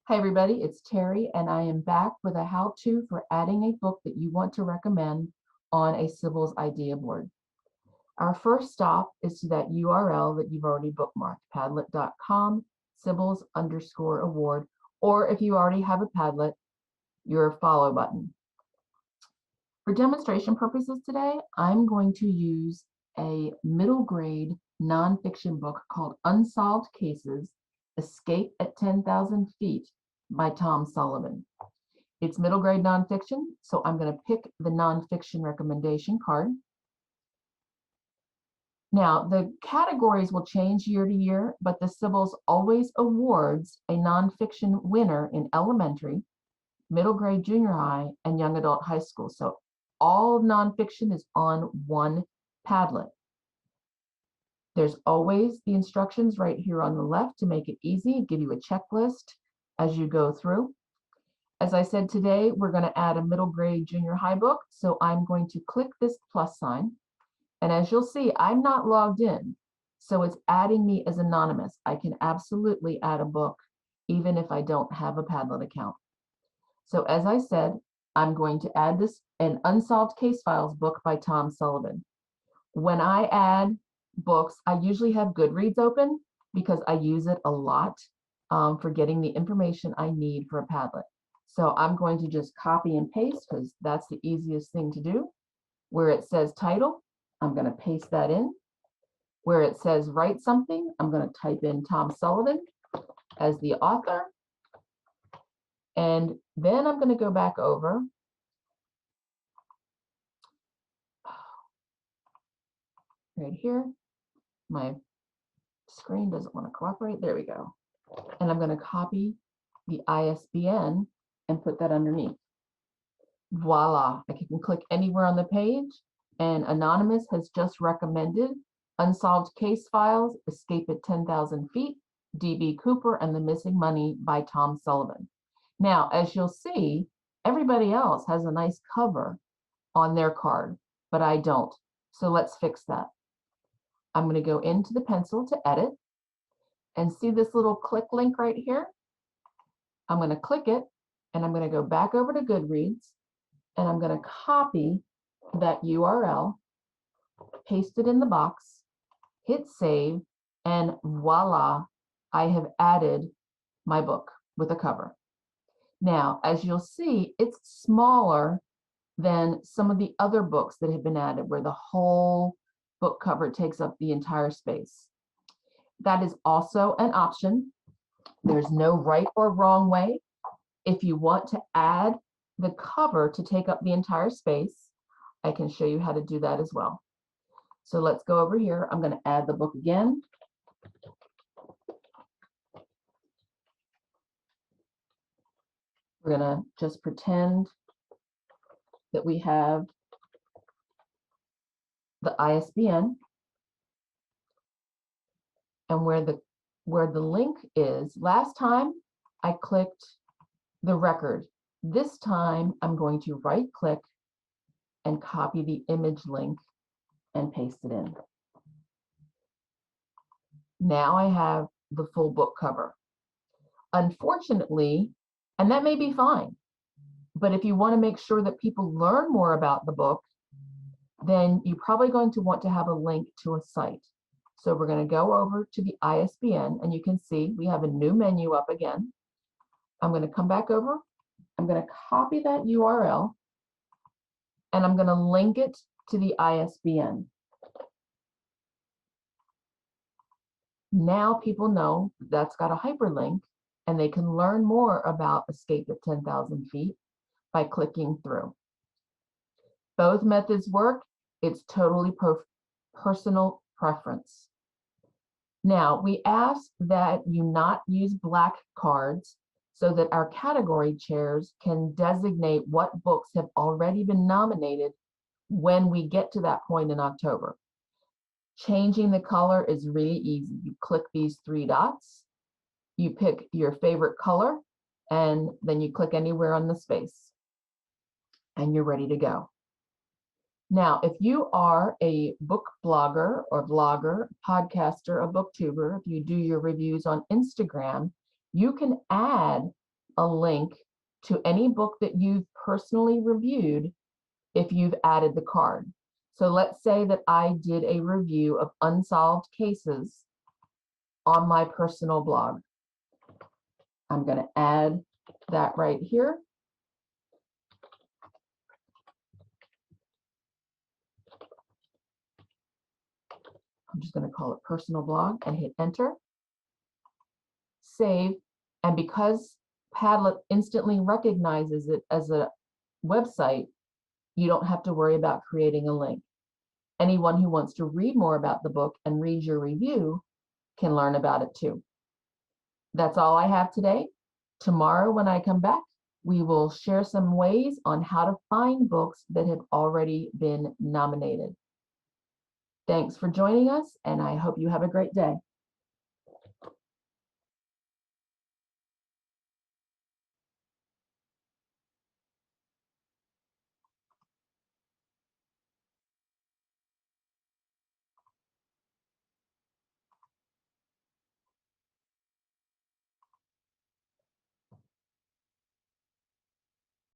Hi everybody, it's Terry and I am back with a how-to for adding a book that you want to recommend on a Cybils idea board. Our first stop is to that URL that you've already bookmarked, padlet.com, Cybils_award, or if you already have a Padlet, your follow button. For demonstration purposes today, I'm going to use a middle grade nonfiction book called Unsolved Cases, Escape at 10,000 Feet by Tom Sullivan. It's middle grade nonfiction, so I'm going to pick the nonfiction recommendation card. Now, the categories will change year to year, but the Cybils always awards a nonfiction winner in elementary, middle grade junior high, and young adult high school. So all nonfiction is on one Padlet. There's always the instructions right here on the left to make it easy, give you a checklist as you go through. As I said today, we're going to add a middle grade junior high book, so I'm going to click this plus sign. And as you'll see, I'm not logged in, so it's adding me as anonymous. I can absolutely add a book even if I don't have a Padlet account. So as I said, I'm going to add this an Unsolved Case Files book by Tom Sullivan. When I add books, I usually have Goodreads open because I use it a lot for getting the information I need for a Padlet. So I'm going to just copy and paste because that's the easiest thing to do. Where it says title, I'm going to paste that in. Where it says write something, I'm going to type in Tom Sullivan as the author. And then I'm going to go back over. Right here. My screen doesn't want to cooperate. There we go. And I'm going to copy the ISBN and put that underneath. Voila. I can click anywhere on the page, and Anonymous has just recommended Unsolved Case Files, Escape at 10,000 Feet, D.B. Cooper, and the Missing Money by Tom Sullivan. Now, as you'll see, everybody else has a nice cover on their card, but I don't. So let's fix that. I'm going to go into the pencil to edit and see this little click link right here. I'm going to click it and I'm going to go back over to Goodreads and I'm going to copy that URL, paste it in the box, hit save, and voila, I have added my book with a cover. Now, as you'll see, it's smaller than some of the other books that have been added where the whole book cover takes up the entire space. That is also an option. There's no right or wrong way. If you want to add the cover to take up the entire space, I can show you how to do that as well. So let's go over here. I'm going to add the book again. We're going to just pretend that we have the ISBN, and where the link is. Last time I clicked the record. This time I'm going to right click and copy the image link and paste it in. Now I have the full book cover. Unfortunately, and that may be fine, but if you want to make sure that people learn more about the book, then you're probably going to want to have a link to a site. So we're going to go over to the ISBN, and you can see we have a new menu up again. I'm going to come back over. I'm going to copy that URL, and I'm going to link it to the ISBN. Now people know that's got a hyperlink, and they can learn more about Escape at 10,000 Feet by clicking through. Both methods work. It's totally personal preference. Now, we ask that you not use black cards so that our category chairs can designate what books have already been nominated when we get to that point in October. Changing the color is really easy. You click these three dots, you pick your favorite color, and then you click anywhere on the space, and you're ready to go. Now, if you are a book blogger or vlogger, podcaster, a booktuber, if you do your reviews on Instagram, you can add a link to any book that you've personally reviewed if you've added the card. So let's say that I did a review of unsolved cases on my personal blog. I'm going to add that right here. I'm just going to call it personal blog and hit enter. Save. And because Padlet instantly recognizes it as a website, you don't have to worry about creating a link. Anyone who wants to read more about the book and read your review can learn about it too. That's all I have today. Tomorrow, when I come back, we will share some ways on how to find books that have already been nominated. Thanks for joining us, and I hope you have a great day.